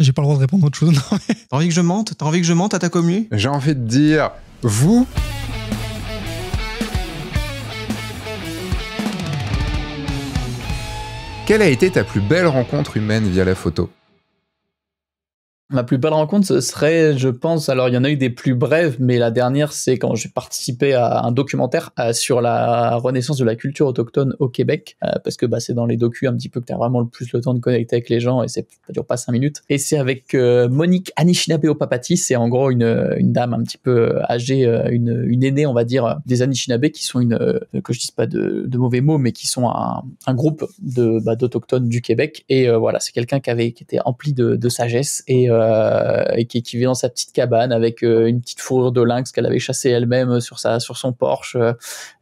J'ai pas le droit de répondre à autre chose. Non, mais... T'as envie que je mente? T'as envie que je mente à ta commu? J'ai envie de dire, vous... Quelle a été ta plus belle rencontre humaine via la photo? Ma plus belle rencontre, ce serait, je pense, alors il y en a eu des plus brèves, mais la dernière, c'est quand j'ai participé à un documentaire sur la renaissance de la culture autochtone au Québec, parce que c'est dans les docus un petit peu que tu as vraiment le plus le temps de connecter avec les gens, et ça dure pas 5 minutes. Et c'est avec Monique Anishinaabe-Opapati, c'est en gros une dame un petit peu âgée, une aînée, on va dire, des Anishinaabe, qui sont que je dise pas de mauvais mots, mais qui sont un groupe d'autochtones du Québec. Et voilà, c'est quelqu'un qui était empli de sagesse et qui vit dans sa petite cabane avec une petite fourrure de lynx qu'elle avait chassée elle-même sur son porche,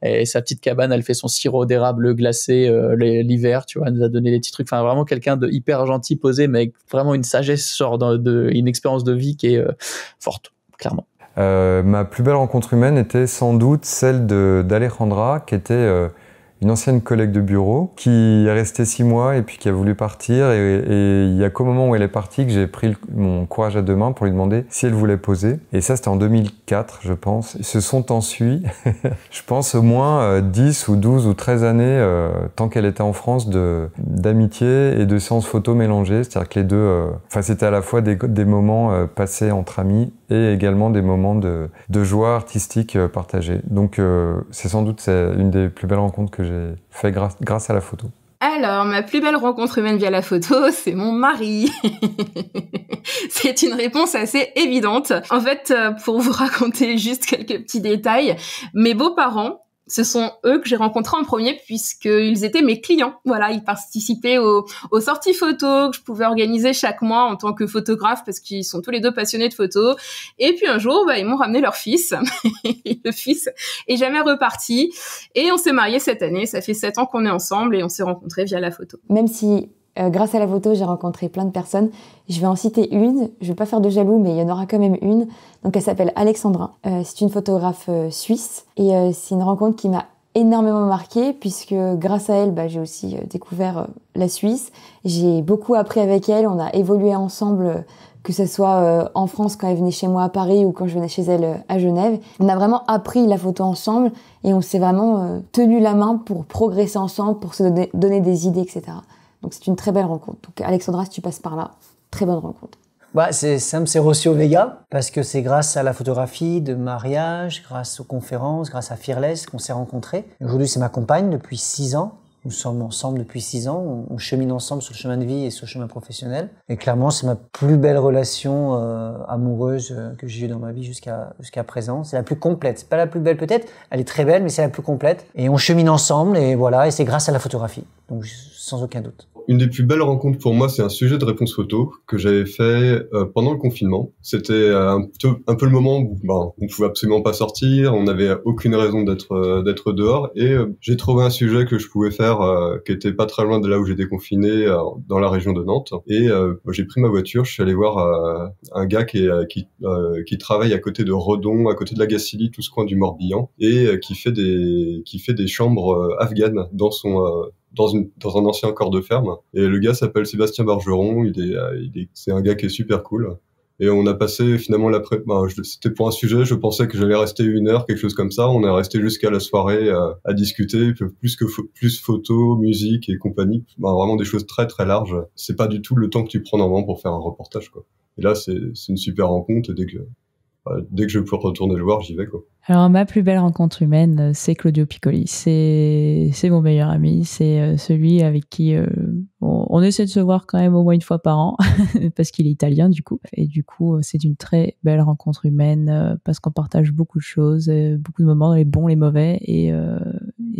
et sa petite cabane, elle fait son sirop d'érable glacé l'hiver, tu vois, elle nous a donné des petits trucs, enfin vraiment quelqu'un de hyper gentil, posé, mais avec vraiment une sagesse, une expérience de vie qui est forte, clairement. Ma plus belle rencontre humaine était sans doute celle d'Alejandra, qui était une ancienne collègue de bureau qui est restée 6 mois et puis qui a voulu partir, et il y a qu'au moment où elle est partie que j'ai pris mon courage à 2 mains pour lui demander si elle voulait poser. Et ça, c'était en 2004, je pense. Ils se sont ensuis, je pense, au moins 10 ou 12 ou 13 années, tant qu'elle était en France, d'amitié et de séances photos mélangées. C'est-à-dire que les deux, c'était à la fois des moments passés entre amis et également des moments de joie artistique partagée. Donc c'est sans doute une des plus belles rencontres que j'ai fait grâce à la photo. Alors, ma plus belle rencontre humaine via la photo, c'est mon mari. C'est une réponse assez évidente. En fait, pour vous raconter juste quelques petits détails, mes beaux-parents, ce sont eux que j'ai rencontrés en premier puisqu'ils étaient mes clients. Voilà, ils participaient aux sorties photos que je pouvais organiser chaque mois en tant que photographe parce qu'ils sont tous les deux passionnés de photos. Et puis un jour, ils m'ont ramené leur fils. Le fils est jamais reparti. Et on s'est mariés cette année. Ça fait 7 ans qu'on est ensemble et on s'est rencontrés via la photo. Même si grâce à la photo, j'ai rencontré plein de personnes. Je vais en citer une. Je vais pas faire de jaloux, mais il y en aura quand même une. Donc, elle s'appelle Alexandra. C'est une photographe suisse. Et c'est une rencontre qui m'a énormément marquée puisque grâce à elle, j'ai aussi découvert la Suisse. J'ai beaucoup appris avec elle. On a évolué ensemble, que ce soit en France quand elle venait chez moi à Paris ou quand je venais chez elle à Genève. On a vraiment appris la photo ensemble et on s'est vraiment tenu la main pour progresser ensemble, pour se donner des idées, etc. Donc c'est une très belle rencontre. Donc Alexandra, si tu passes par là, très bonne rencontre. C'est Sam Serosio Vega, parce que c'est grâce à la photographie de mariage, grâce aux conférences, grâce à Fearless qu'on s'est rencontrés. Aujourd'hui, c'est ma compagne depuis 6 ans. Nous sommes ensemble depuis 6 ans. On chemine ensemble sur le chemin de vie et sur le chemin professionnel. Et clairement, c'est ma plus belle relation amoureuse que j'ai eue dans ma vie jusqu'à présent. C'est la plus complète. C'est pas la plus belle peut-être. Elle est très belle, mais c'est la plus complète. Et on chemine ensemble et voilà. Et c'est grâce à la photographie. Donc, sans aucun doute. Une des plus belles rencontres pour moi, c'est un sujet de réponse photo que j'avais fait pendant le confinement. C'était un peu le moment où on pouvait absolument pas sortir, on n'avait aucune raison d'être dehors, et j'ai trouvé un sujet que je pouvais faire qui était pas très loin de là où j'étais confiné, dans la région de Nantes. Et j'ai pris ma voiture, je suis allé voir un gars qui travaille à côté de Redon, à côté de la Gacilly, tout ce coin du Morbihan, et qui fait des chambres afghanes dans un ancien corps de ferme. Et le gars s'appelle Sébastien Bargeron, c'est un gars qui est super cool. Et on a passé finalement c'était pour un sujet, je pensais que j'allais rester 1 heure, quelque chose comme ça. On est resté jusqu'à la soirée à discuter, plus photos, musique et compagnie. Vraiment des choses très très larges. C'est pas du tout le temps que tu prends normalement pour faire un reportage, quoi. Et là, c'est une super rencontre, et dès que je peux retourner le voir, j'y vais, quoi. Alors, ma plus belle rencontre humaine, c'est Claudio Piccoli. C'est mon meilleur ami. C'est celui avec qui on essaie de se voir quand même au moins 1 fois par an, parce qu'il est italien, du coup. Et du coup, c'est une très belle rencontre humaine, parce qu'on partage beaucoup de choses, beaucoup de moments, les bons, les mauvais, et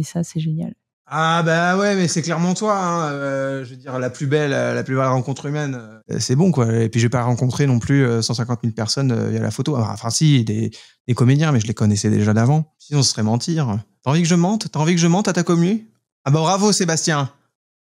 ça, c'est génial. Ah ouais, mais c'est clairement toi, hein. Je veux dire, la plus belle rencontre humaine, c'est bon, quoi. Et puis je vais pas rencontrer non plus 150 000 personnes via la photo. Enfin si, des comédiens, mais je les connaissais déjà d'avant. Sinon ce serait mentir. T'as envie que je mente à ta commu? Ah bravo Sébastien,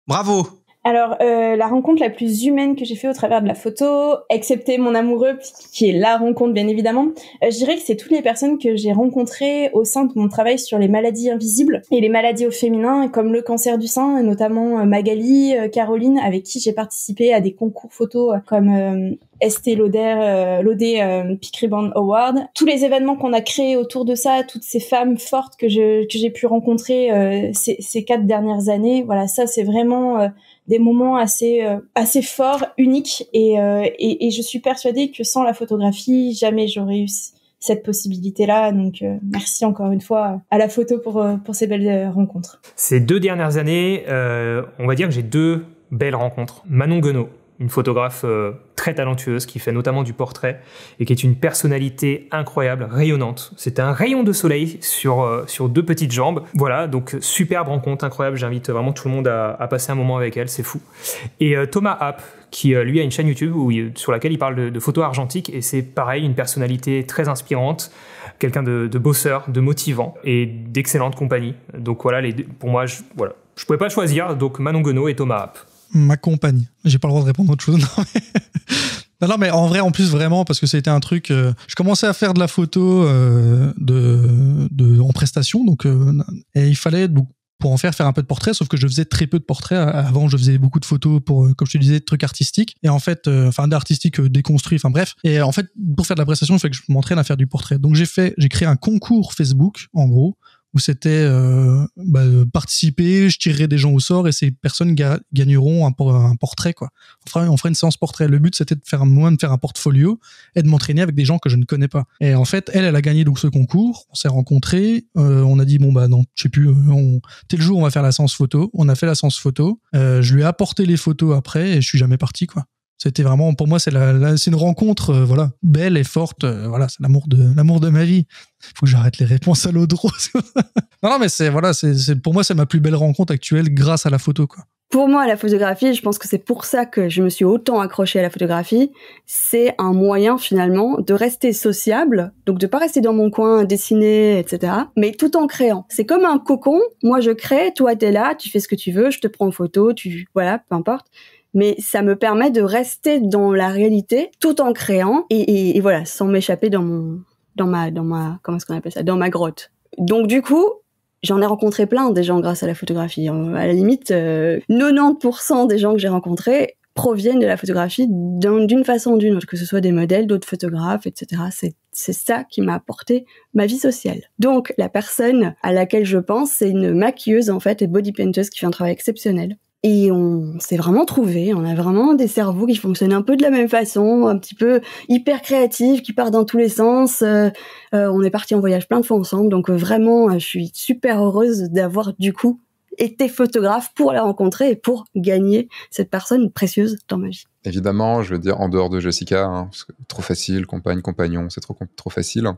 bravo. Alors, la rencontre la plus humaine que j'ai fait au travers de la photo, excepté mon amoureux, qui est la rencontre bien évidemment, je dirais que c'est toutes les personnes que j'ai rencontrées au sein de mon travail sur les maladies invisibles et les maladies au féminin, comme le cancer du sein, et notamment Magali, Caroline, avec qui j'ai participé à des concours photos comme Estée Lauder Peak Ribbon Award. Tous les événements qu'on a créés autour de ça, toutes ces femmes fortes que j'ai pu rencontrer ces 4 dernières années, voilà, ça c'est vraiment des moments assez forts, uniques, et je suis persuadée que sans la photographie, jamais j'aurais eu cette possibilité-là. Donc merci encore une fois à la photo pour ces belles rencontres. Ces 2 dernières années, on va dire que j'ai 2 belles rencontres. Manon Guenot, une photographe très talentueuse qui fait notamment du portrait et qui est une personnalité incroyable, rayonnante. C'est un rayon de soleil sur 2 petites jambes. Voilà, donc superbe rencontre, incroyable. J'invite vraiment tout le monde à passer un moment avec elle, c'est fou. Et Thomas Happ, qui lui a une chaîne YouTube sur laquelle il parle de photos argentiques, et c'est pareil, une personnalité très inspirante, quelqu'un de bosseur, de motivant et d'excellente compagnie. Donc voilà, pour moi, je pouvais pas choisir, donc Manon Guenot et Thomas Happ. Ma compagne. J'ai pas le droit de répondre à autre chose. Non, mais en vrai, en plus, vraiment, parce que c'était un truc... je commençais à faire de la photo en prestation, donc et il fallait, pour en faire un peu de portraits, sauf que je faisais très peu de portraits. Avant, je faisais beaucoup de photos pour, comme je te disais, trucs artistiques. Et en fait, d'artistique déconstruit, bref. Et en fait, pour faire de la prestation, il fallait que je m'entraîne à faire du portrait. Donc j'ai créé un concours Facebook, en gros, où c'était participer, je tirerai des gens au sort et ces personnes gagneront un portrait, quoi. On ferait une séance portrait. Le but, c'était de faire un portfolio et de m'entraîner avec des gens que je ne connais pas. Et en fait, elle a gagné donc ce concours. On s'est rencontrés. On a dit non, je sais plus. Tel jour, on va faire la séance photo. On a fait la séance photo. Je lui ai apporté les photos après et je suis jamais parti, quoi. C'était vraiment, pour moi, c'est une rencontre, belle et forte. C'est l'amour de ma vie. Faut que j'arrête les réponses à l'eau de rose. non, mais pour moi, c'est ma plus belle rencontre actuelle grâce à la photo, quoi. Pour moi, la photographie, je pense que c'est pour ça que je me suis autant accrochée à la photographie. C'est un moyen, finalement, de rester sociable. Donc, de pas rester dans mon coin, dessiner, etc. Mais tout en créant. C'est comme un cocon. Moi, je crée, toi, t'es là, tu fais ce que tu veux, je te prends en photo, peu importe. Mais ça me permet de rester dans la réalité tout en créant et voilà, sans m'échapper dans ma comment est-ce qu'on appelle ça, dans ma grotte. Donc du coup, j'en ai rencontré plein des gens grâce à la photographie. À la limite, 90% des gens que j'ai rencontrés proviennent de la photographie d'une façon ou d'une autre, que ce soit des modèles, d'autres photographes, etc. C'est ça qui m'a apporté ma vie sociale. Donc la personne à laquelle je pense, c'est une maquilleuse en fait et body painteuse qui fait un travail exceptionnel. Et on s'est vraiment trouvés, on a vraiment des cerveaux qui fonctionnent un peu de la même façon, un petit peu hyper créatifs, qui partent dans tous les sens. On est partis en voyage plein de fois ensemble, donc vraiment, je suis super heureuse d'avoir du coup été photographe pour la rencontrer et pour gagner cette personne précieuse dans ma vie. Évidemment, je veux dire, en dehors de Jessica, parce que trop facile, compagnon, c'est trop facile.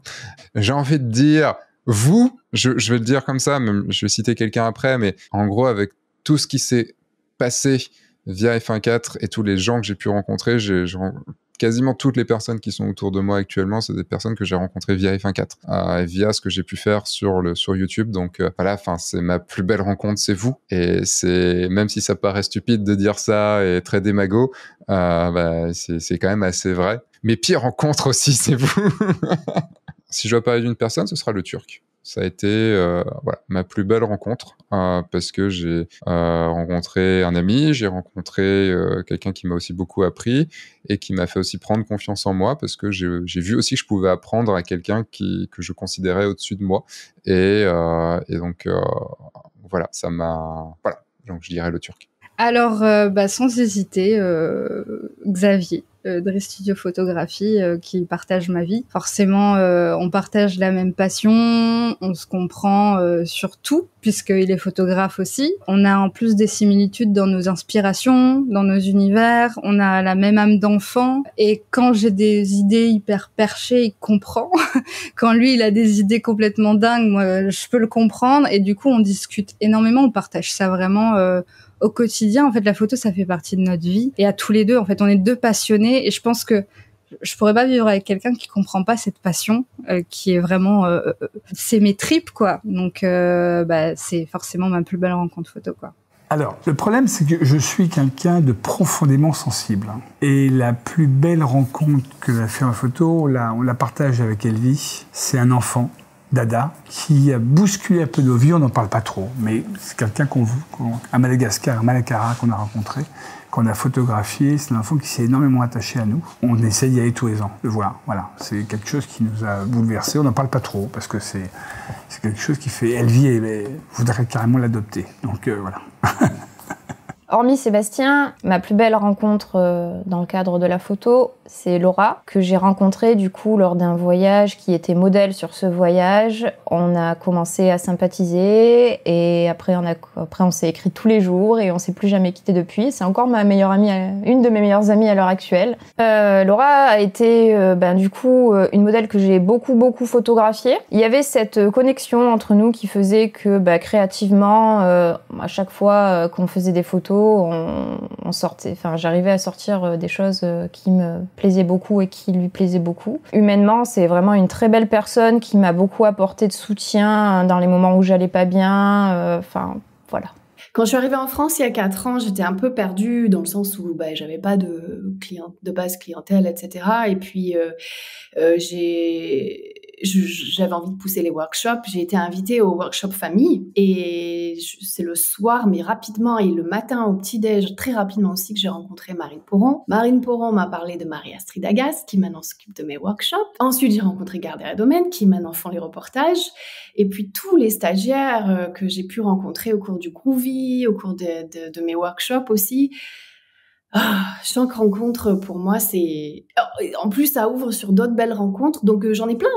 J'ai envie de dire, vous, je vais le dire comme ça, même, je vais citer quelqu'un après, mais en gros, avec tout ce qui s'est passé via F1.4 et tous les gens que j'ai pu rencontrer, quasiment toutes les personnes qui sont autour de moi actuellement, c'est des personnes que j'ai rencontrées via F1.4, via ce que j'ai pu faire sur YouTube. Donc c'est ma plus belle rencontre, c'est vous. Et c'est, même si ça paraît stupide de dire ça et très démago, c'est quand même assez vrai. Mes pires rencontres aussi, c'est vous. Si je dois parler d'une personne, ce sera le Turc. Ça a été ma plus belle rencontre parce que j'ai rencontré un ami, j'ai rencontré quelqu'un qui m'a aussi beaucoup appris et qui m'a fait aussi prendre confiance en moi parce que j'ai vu aussi que je pouvais apprendre à quelqu'un que je considérais au-dessus de moi et donc voilà, ça m'a donc je dirais le Turc. Alors sans hésiter, Xavier. Dre Studio Photographie qui partage ma vie. Forcément, on partage la même passion, on se comprend sur tout, puisqu'il est photographe aussi. On a en plus des similitudes dans nos inspirations, dans nos univers, on a la même âme d'enfant, et quand j'ai des idées hyper perchées, il comprend. Quand lui, il a des idées complètement dingues, moi, je peux le comprendre, et du coup, on discute énormément, on partage ça vraiment au quotidien. En fait, la photo, ça fait partie de notre vie. Et à tous les deux, en fait, on est 2 passionnés. Et je pense que je pourrais pas vivre avec quelqu'un qui comprend pas cette passion, qui est vraiment... c'est mes tripes, quoi. Donc, c'est forcément ma plus belle rencontre photo, quoi. Alors, le problème, c'est que je suis quelqu'un de profondément sensible. Et la plus belle rencontre que j'ai fait en photo, on la partage avec Elvie, c'est un enfant, Dada, qui a bousculé un peu nos vies, on n'en parle pas trop, mais c'est quelqu'un à Madagascar, à Malacara, qu'on a rencontré, qu'on a photographié. C'est un enfant qui s'est énormément attaché à nous. On essaie d'y aller tous les ans, de voir. Voilà, c'est quelque chose qui nous a bouleversés. On n'en parle pas trop, parce que c'est quelque chose qui fait... Elvie voudrait carrément l'adopter, donc voilà. Hormis Sébastien, ma plus belle rencontre dans le cadre de la photo, c'est Laura, que j'ai rencontrée du coup lors d'un voyage qui était modèle sur ce voyage. On a commencé à sympathiser et après on s'est écrit tous les jours et on s'est plus jamais quitté depuis. C'est encore ma meilleure amie, une de mes meilleures amies à l'heure actuelle. Laura a été du coup une modèle que j'ai beaucoup photographiée. Il y avait cette connexion entre nous qui faisait que créativement, à chaque fois qu'on faisait des photos, on sortait, enfin j'arrivais à sortir des choses qui me plaisaient beaucoup et qui lui plaisaient beaucoup. Humainement, c'est vraiment une très belle personne qui m'a beaucoup apporté de soutien dans les moments où j'allais pas bien, voilà. Quand je suis arrivée en France il y a 4 ans, j'étais un peu perdue dans le sens où j'avais pas de base clientèle, etc. Et puis j'avais envie de pousser les workshops. J'ai été invitée au workshop famille et c'est le soir, mais rapidement, et le matin au petit-déj, très rapidement aussi, que j'ai rencontré Marine Poron. Marine Poron m'a parlé de Marie-Astrid Agas, qui maintenant s'occupe de mes workshops. Ensuite, j'ai rencontré Gardère et Domaine, qui maintenant font les reportages. Et puis, tous les stagiaires que j'ai pu rencontrer au cours du Groovy, au cours de mes workshops aussi. Chaque rencontre, pour moi, c'est... En plus, ça ouvre sur d'autres belles rencontres, donc j'en ai plein.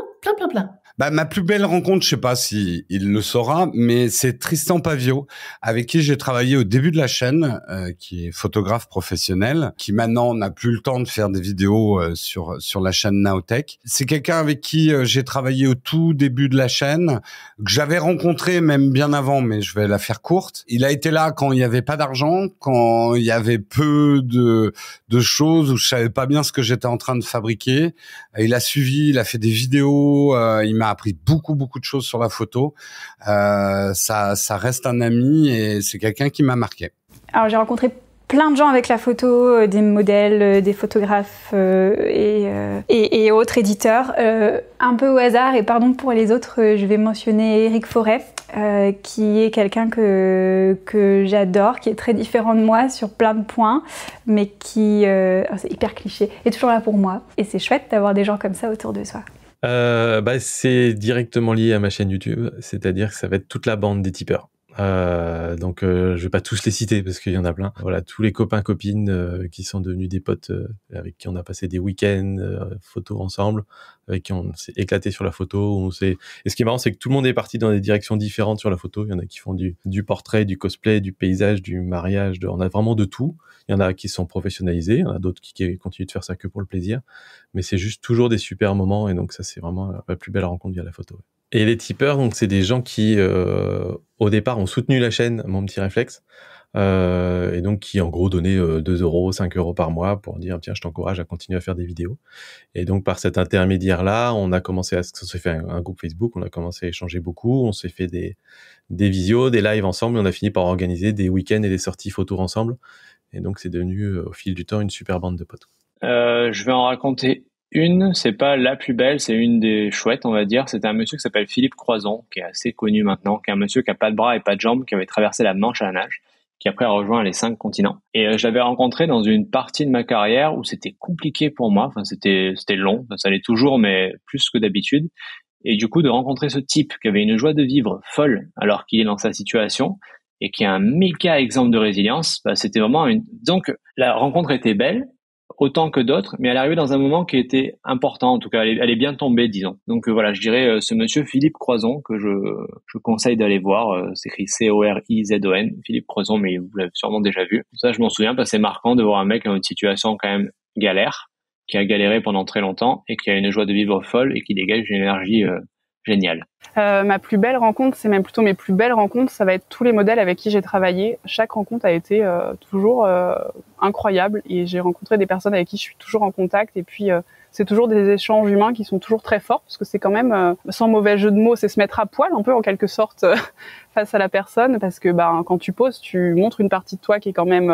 Ma plus belle rencontre, je sais pas si il le saura, mais c'est Tristan Pavio, avec qui j'ai travaillé au début de la chaîne, qui est photographe professionnel, qui maintenant n'a plus le temps de faire des vidéos sur la chaîne Nowtech. C'est quelqu'un avec qui j'ai travaillé au tout début de la chaîne, que j'avais rencontré même bien avant, mais je vais la faire courte. Il a été là quand il y avait pas d'argent, quand il y avait peu de choses, où je savais pas bien ce que j'étais en train de fabriquer. Il a suivi, il a fait des vidéos, il m'a appris beaucoup de choses sur la photo. Ça reste un ami et c'est quelqu'un qui m'a marqué. Alors j'ai rencontré plein de gens avec la photo, des modèles, des photographes et autres éditeurs. Un peu au hasard, et pardon pour les autres, je vais mentionner Eric Forêt, qui est quelqu'un que j'adore, qui est très différent de moi sur plein de points, mais qui, c'est hyper cliché, est toujours là pour moi. Et c'est chouette d'avoir des gens comme ça autour de soi. C'est directement lié à ma chaîne YouTube, c'est-à-dire que ça va être toute la bande des tipeurs. Donc je vais pas tous les citer parce qu'il y en a plein. Voilà, tous les copains copines qui sont devenus des potes, avec qui on a passé des week-ends photos ensemble, avec qui on s'est éclaté sur la photo. Et ce qui est marrant, c'est que tout le monde est parti dans des directions différentes sur la photo. Il y en a qui font du portrait, du cosplay, du paysage, du mariage. On a vraiment de tout. Il y en a qui sont professionnalisés, il y en a d'autres qui continuent de faire ça que pour le plaisir. Mais c'est juste toujours des super moments, et donc ça, c'est vraiment la plus belle rencontre via la photo. Et les tipeurs, donc c'est des gens qui, au départ, ont soutenu la chaîne Mon Petit Réflexe, et donc qui, en gros, donnaient 2 €, 5 € par mois pour dire, tiens, je t'encourage à continuer à faire des vidéos. Et donc, par cet intermédiaire-là, on s'est fait un groupe Facebook, on a commencé à échanger beaucoup, on s'est fait des visios, des lives ensemble, et on a fini par organiser des week-ends et des sorties photos ensemble. Et donc, c'est devenu, au fil du temps, une super bande de potes. Je vais en raconter une, c'est pas la plus belle, c'est une des chouettes, on va dire. C'était un monsieur qui s'appelle Philippe Croison, qui est assez connu maintenant, qui est un monsieur qui a pas de bras et pas de jambes, qui avait traversé la Manche à la nage, qui après a rejoint les 5 continents. Et je l'avais rencontré dans une partie de ma carrière où c'était compliqué pour moi, enfin c'était long, ça allait toujours, mais plus que d'habitude. Et du coup, de rencontrer ce type qui avait une joie de vivre folle alors qu'il est dans sa situation, et qui est un méga exemple de résilience, c'était vraiment Donc, la rencontre était belle, autant que d'autres, mais elle arrivait dans un moment qui était important, en tout cas, elle est bien tombée, disons. Donc voilà, je dirais ce monsieur Philippe Croison, que je conseille d'aller voir, c'est écrit C-O-R-I-Z-O-N, Philippe Croison, mais vous l'avez sûrement déjà vu. Ça, je m'en souviens, parce que c'est marquant de voir un mec dans une situation quand même galère, qui a galéré pendant très longtemps, et qui a une joie de vivre folle, et qui dégage une énergie génial. Ma plus belle rencontre, c'est même plutôt mes plus belles rencontres, ça va être tous les modèles avec qui j'ai travaillé. Chaque rencontre a été toujours incroyable et j'ai rencontré des personnes avec qui je suis toujours en contact et puis c'est toujours des échanges humains qui sont toujours très forts parce que c'est quand même, sans mauvais jeu de mots, c'est se mettre à poil un peu en quelque sorte face à la personne parce que quand tu poses, tu montres une partie de toi qui est quand même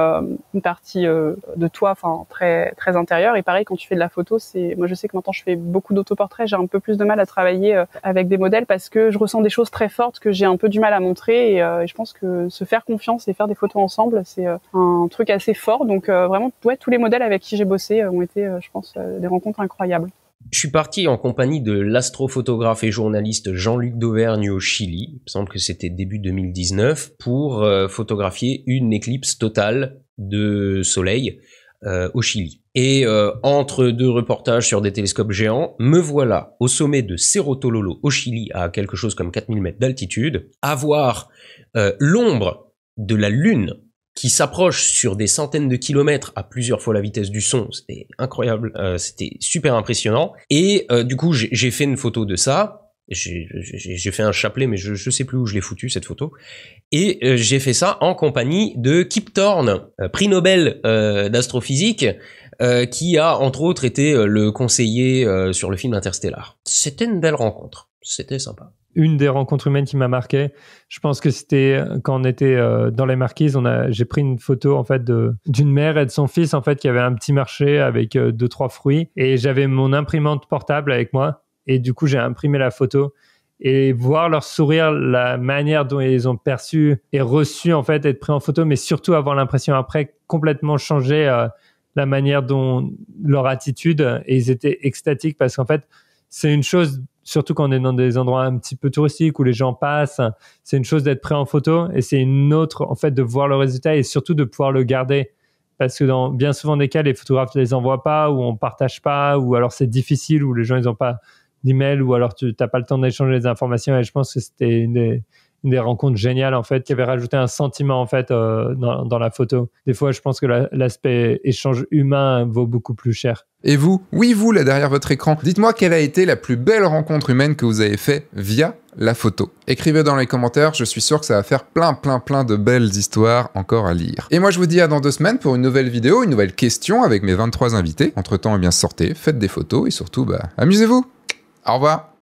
une partie de toi, enfin très très intérieure. Et pareil quand tu fais de la photo, moi je sais que maintenant je fais beaucoup d'autoportraits, j'ai un peu plus de mal à travailler avec des modèles parce que je ressens des choses très fortes que j'ai un peu du mal à montrer et je pense que se faire confiance et faire des photos ensemble, c'est un truc assez fort. Donc vraiment, tous les modèles avec qui j'ai bossé ont été, je pense, des rencontres incroyables. Je suis parti en compagnie de l'astrophotographe et journaliste Jean-Luc Dauvergne au Chili, il me semble que c'était début 2019, pour photographier une éclipse totale de soleil au Chili. Et entre deux reportages sur des télescopes géants, me voilà au sommet de Cerro Tololo au Chili, à quelque chose comme 4000 mètres d'altitude, à voir l'ombre de la Lune qui s'approche sur des centaines de kilomètres à plusieurs fois la vitesse du son. C'était incroyable, c'était super impressionnant. Et du coup, j'ai fait une photo de ça. J'ai fait un chapelet, mais je sais plus où je l'ai foutu, cette photo. Et j'ai fait ça en compagnie de Kip Thorne, prix Nobel d'astrophysique, qui a entre autres été le conseiller sur le film Interstellar. C'était une belle rencontre, c'était sympa. Une des rencontres humaines qui m'a marqué, je pense que c'était quand on était dans les Marquises, j'ai pris une photo en fait d'une mère et de son fils en fait qui avait un petit marché avec 2-3 fruits et j'avais mon imprimante portable avec moi et du coup j'ai imprimé la photo et voir leur sourire, la manière dont ils ont perçu et reçu en fait être pris en photo, mais surtout avoir l'impression après complètement changer la manière dont leur attitude et ils étaient extatiques parce qu'en fait c'est une chose. Surtout quand on est dans des endroits un petit peu touristiques où les gens passent, c'est une chose d'être pris en photo et c'est une autre en fait de voir le résultat et surtout de pouvoir le garder parce que dans bien souvent des cas les photographes ne les envoient pas ou on partage pas ou alors c'est difficile ou les gens ils ont pas d'email ou alors tu n'as pas le temps d'échanger les informations et je pense que c'était une des rencontres géniales en fait qui avait rajouté un sentiment en fait dans la photo. Des fois je pense que l'aspect échange humain vaut beaucoup plus cher. Et vous, oui vous là derrière votre écran, dites-moi quelle a été la plus belle rencontre humaine que vous avez fait via la photo. Écrivez dans les commentaires, je suis sûr que ça va faire plein de belles histoires encore à lire. Et moi je vous dis à dans 2 semaines pour une nouvelle vidéo, une nouvelle question avec mes 23 invités. Entre temps, eh bien sortez, faites des photos et surtout, amusez-vous. Au revoir.